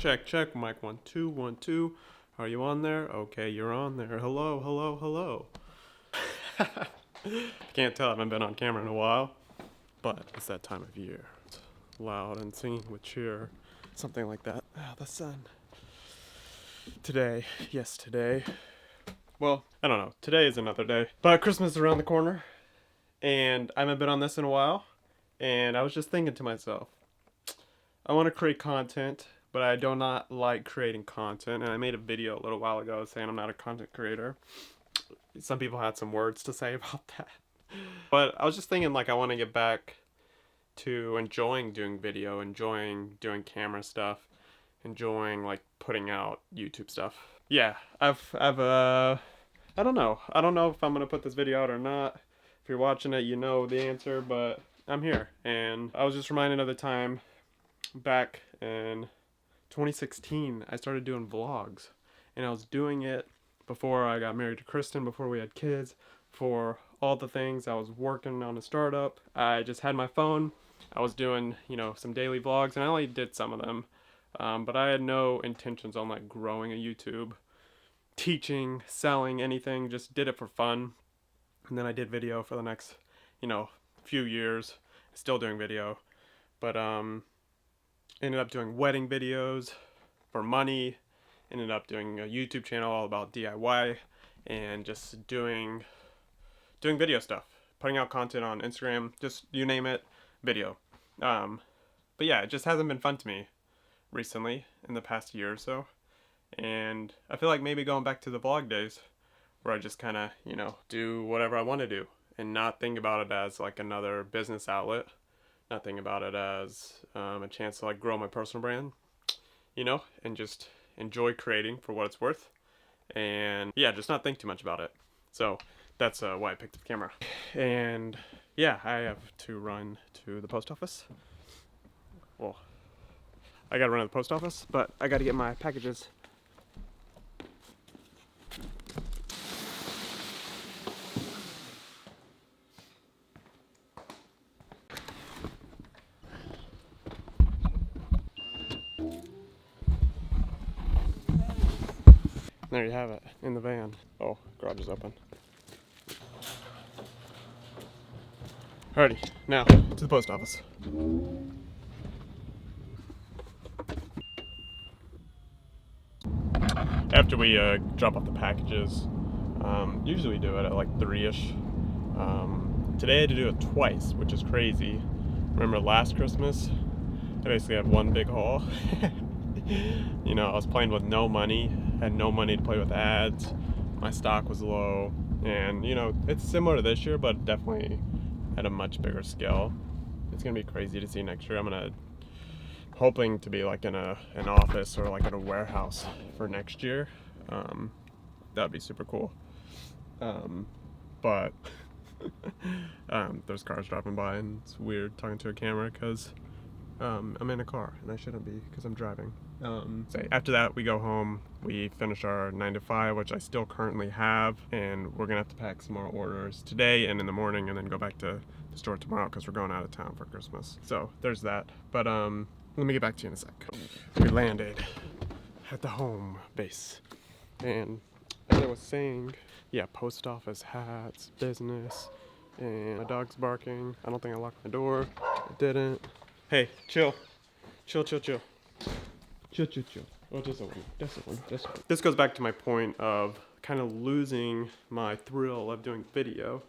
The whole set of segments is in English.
Check. Mic 1 2 1 2. Are you on there? Okay, you're on there. Hello. Can't tell, I haven't been on camera in a while, but it's that time of year. It's loud and singing with cheer, something like that. The sun. Today. Well, I don't know. Today is another day, but Christmas is around the corner, and I haven't been on this in a while. And I was just thinking to myself, I want to create content, but I do not like creating content. And I made a video a little while ago saying I'm not a content creator. Some people had some words to say about that. But I was just thinking, like, I want to get back to enjoying doing video, enjoying doing camera stuff, enjoying, like, putting out YouTube stuff. Yeah, I don't know. I don't know if I'm going to put this video out or not. If you're watching it, you know the answer, but I'm here. And I was just reminded of the time back in 2016, I started doing vlogs. And I was doing it before I got married to Kristen, before we had kids, for all the things. I was working on a startup. I just had my phone. I was doing, some daily vlogs, and I only did some of them. But I had no intentions on, like, growing a YouTube, teaching, selling, anything. Just did it for fun. And then I did video for the next, few years. Still doing video. But ended up doing wedding videos for money. Ended up doing a YouTube channel all about DIY and just doing video stuff. Putting out content on Instagram, just you name it, video. But yeah, it just hasn't been fun to me recently in the past year or so. And I feel like maybe going back to the vlog days where I just kind of, do whatever I want to do and not think about it as like another business outlet. Not think about it as a chance to like grow my personal brand, and just enjoy creating for what it's worth. And yeah, just not think too much about it. So that's why I picked up the camera. And yeah, I have to run to the post office. Well, I gotta run to the post office, but I gotta get my packages. There you have it, in the van. Oh, garage is open. Alrighty, now to the post office. After we drop off the packages, usually we do it at like 3-ish. Today I had to do it twice, which is crazy. Remember last Christmas? I basically had one big haul. I was playing with no money, had no money to play with ads, my stock was low, and it's similar to this year, but definitely at a much bigger scale. It's gonna be crazy to see next year. I'm hoping to be like in an office or like in a warehouse for next year. That'd be super cool. But there's cars driving by and it's weird talking to a camera because I'm in a car and I shouldn't be because I'm driving. So after that we go home, we finish our 9 to 5, which I still currently have, and we're gonna have to pack some more orders today and in the morning and then go back to the store tomorrow because we're going out of town for Christmas. So there's that. But let me get back to you in a sec. We landed at the home base, and as I was saying, yeah, post office, hats, business, and my dog's barking. I don't think I locked my door. I didn't. Hey, chill. Chill. Oh, just open. This goes back to my point of kind of losing my thrill of doing video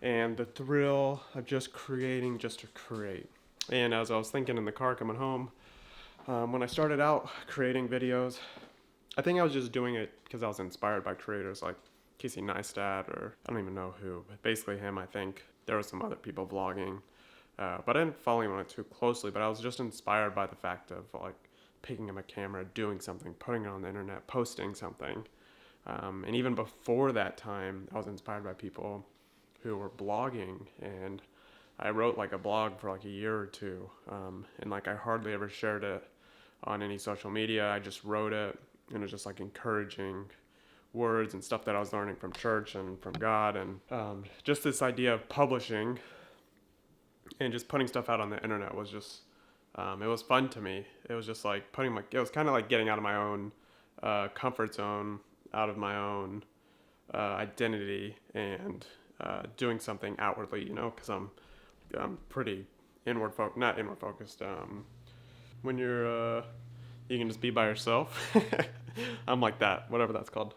and the thrill of just creating just to create. And as I was thinking in the car coming home, when I started out creating videos, I think I was just doing it because I was inspired by creators like Casey Neistat, or I don't even know who, but basically him. I think there were some other people vlogging, but I didn't follow anyone too closely, but I was just inspired by the fact of like picking up a camera, doing something, putting it on the internet, posting something. And even before that time, I was inspired by people who were blogging, and I wrote like a blog for like a year or two, and like I hardly ever shared it on any social media. I just wrote it, and it was just like encouraging words and stuff that I was learning from church and from God, and just this idea of publishing and just putting stuff out on the internet was just It was fun to me. It was just like it was kind of like getting out of my own comfort zone, out of my own identity, and doing something outwardly, because I'm pretty not inward focused. When you can just be by yourself. I'm like that, whatever that's called.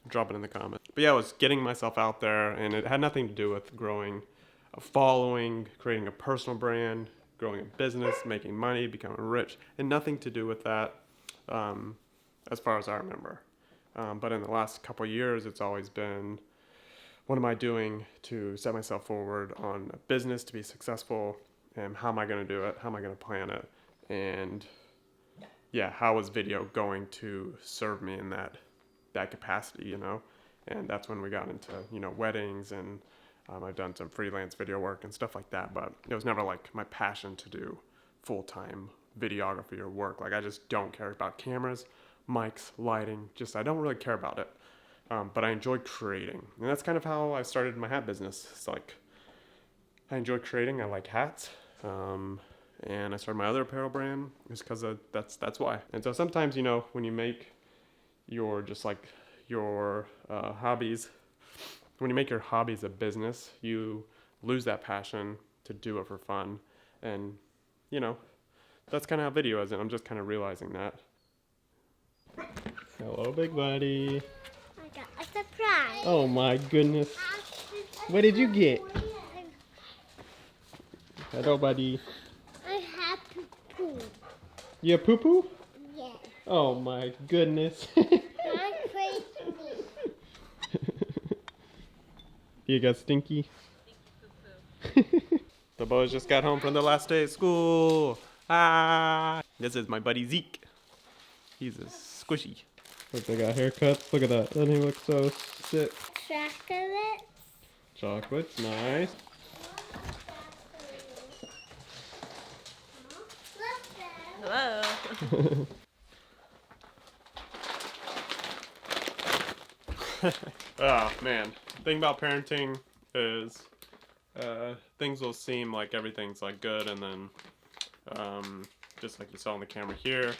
Drop it in the comments. But yeah, I was getting myself out there, and it had nothing to do with growing a following, creating a personal brand, growing a business, making money, becoming rich, and nothing to do with that, as far as I remember. But in the last couple of years, it's always been, what am I doing to set myself forward on a business to be successful, and how am I going to do it? How am I going to plan it? And yeah, how is video going to serve me in that capacity, And that's when we got into, weddings, and I've done some freelance video work and stuff like that, but it was never like my passion to do full-time videography or work. Like, I just don't care about cameras, mics, lighting, I don't really care about it. But I enjoy creating, and that's kind of how I started my hat business. It's like, I enjoy creating, I like hats, and I started my other apparel brand is because that's why. And so sometimes, when you make your hobbies, when you make your hobbies a business, you lose that passion to do it for fun. And that's kind of how video is, and I'm just kind of realizing that. Hello, big buddy. I got a surprise. Oh my goodness. What did you get? Hello, buddy. I have poo-poo. You have poo-poo? Yes. Oh my goodness. I'm crazy. You got stinky? The boys just got home from the last day of school. This is my buddy Zeke. He's a squishy. Look, they got haircuts. Look at that. Doesn't he look so sick? Chocolate. Chocolate's nice. Hello. Oh man, the thing about parenting is things will seem like everything's like good, and then just like you saw on the camera here,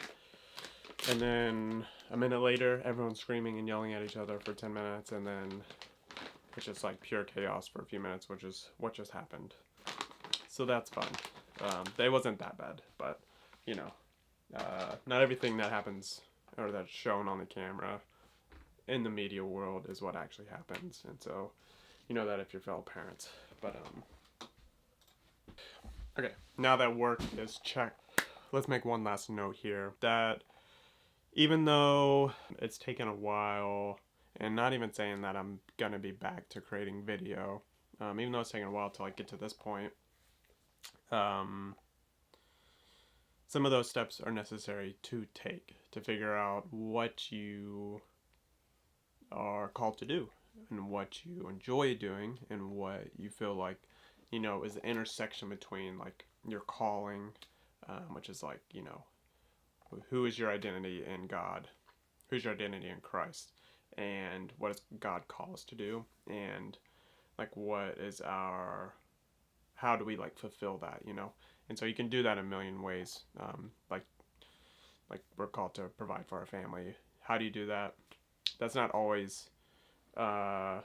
and then a minute later everyone's screaming and yelling at each other for 10 minutes, and then it's just like pure chaos for a few minutes, which is what just happened. So that's fun. It wasn't that bad, but not everything that happens or that's shown on the camera in the media world is what actually happens, and so you know that if you're fellow parents. But okay, now that work is checked, let's make one last note here that even though it's taken a while, and not even saying that I'm gonna be back to creating video, even though it's taken a while to like get to this point, some of those steps are necessary to take to figure out what you are called to do and what you enjoy doing and what you feel like, is the intersection between like your calling, which is like, who is your identity in God, who's your identity in Christ, and what does God call us to do, and like how do we like fulfill that, And so you can do that in a million ways. Like we're called to provide for our family. How do you do that? That's not always a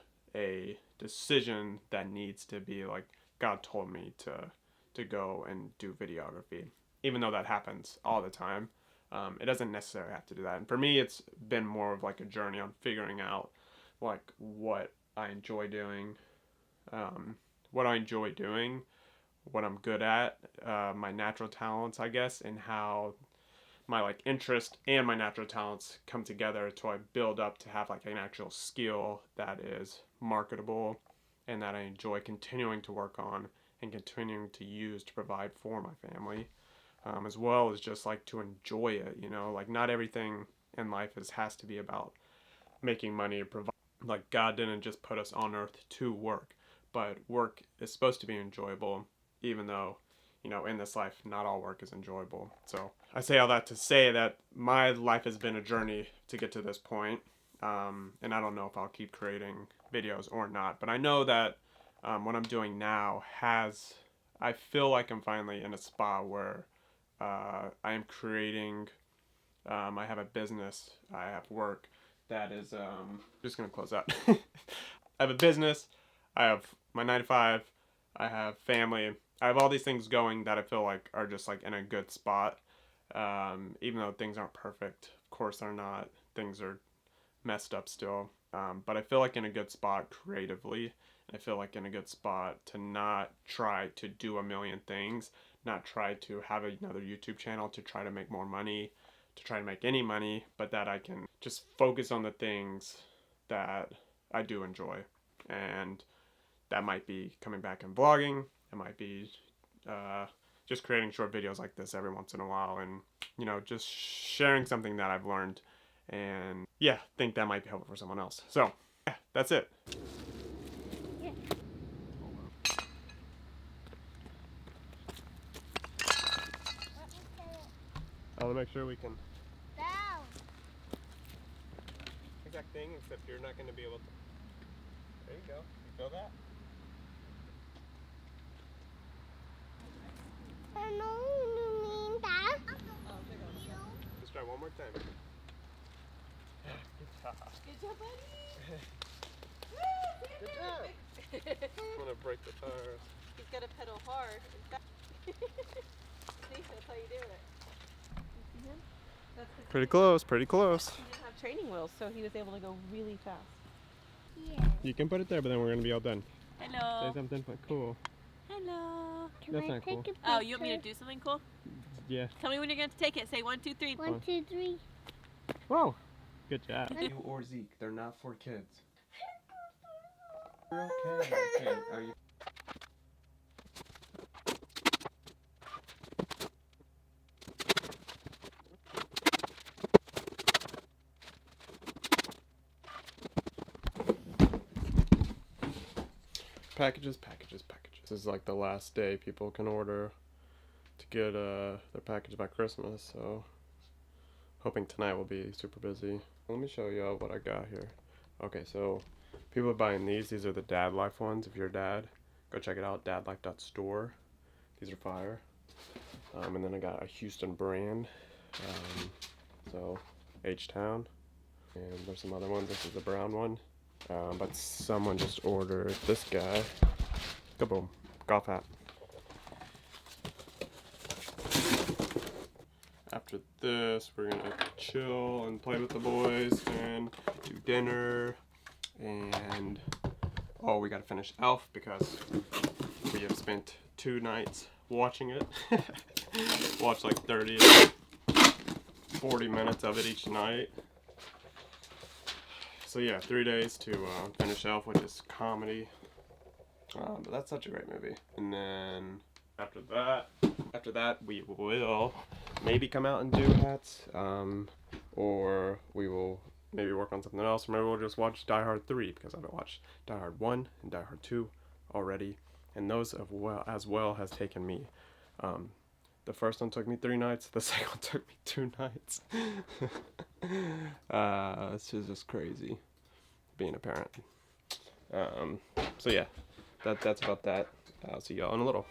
decision that needs to be like, God told me to go and do videography. Even though that happens all the time, it doesn't necessarily have to do that. And for me, it's been more of like a journey on figuring out like what I enjoy doing, what I'm good at, my natural talents, I guess, and how my like interest and my natural talents come together to like build up to have like an actual skill that is marketable and that I enjoy continuing to work on and continuing to use to provide for my family, as well as just like to enjoy it, like not everything in life has to be about making money or provide. Like God didn't just put us on earth to work, but work is supposed to be enjoyable, even though in this life, not all work is enjoyable. So I say all that to say that my life has been a journey to get to this point. And I don't know if I'll keep creating videos or not, but I know that what I'm doing now I feel like I'm finally in a spot where I am creating, I have a business, I have work that is, just gonna close out. I have a business, I have my 9 to 5, I have family, I have all these things going that I feel like are just like in a good spot. Even though things aren't perfect, of course they're not, things are messed up still. But I feel like in a good spot creatively. I feel like in a good spot to not try to do a million things, not try to have another YouTube channel to try to make more money, to try to make any money, but that I can just focus on the things that I do enjoy. And that might be coming back and vlogging, it might be just creating short videos like this every once in a while, and you know, just sharing something that I've learned, and yeah, think that might be helpful for someone else. So yeah, that's it. I'll make sure we can Down. exact thing, except you're not going to be able to. There you go. You feel that? I know you mean that. Let's try one more time. Good job. Good job, buddy. Good job. I'm going to break the tires. He's got to pedal hard. See, that's how you do it. You see him? That's 'cause Pretty close, pretty close. he didn't have training wheels, so he was able to go really fast. Yeah. You can put it there, but then we're going to be all done. Hello. Say something cool. Hello. Can That's I not take cool. a picture? Oh, you want me to do something cool? Yeah. Tell me when you're going to take it. Say 1, 2, 3. 1, 2, 3. Whoa. Good job. You or Zeke, they're not for kids. You're okay. Okay. Are you? Packages. This is like the last day people can order to get their package by Christmas, so hoping tonight will be super busy. Let me show y'all what I got here. Okay, so people are buying these. These are the Dad Life ones. If you're a dad, go check it out, dadlife.store. These are fire. And then I got a Houston brand, so H-Town. And there's some other ones. This is the brown one. But someone just ordered this guy. Kaboom. Golf hat. After this, we're gonna chill and play with the boys and do dinner. And oh, we gotta finish Elf because we have spent 2 nights watching it. Watch like 30 to 40 minutes of it each night. So yeah, 3 days to finish Elf, which is comedy. But that's such a great movie. And then after that, we will maybe come out and do hats, or we will maybe work on something else. Or maybe we'll just watch Die Hard 3 because I've watched Die Hard 1 and Die Hard 2 already, and those as well has taken me. The first one took me 3 nights. The second one took me 2 nights. It's just crazy being a parent. So yeah, that's about that. I'll see y'all in a little.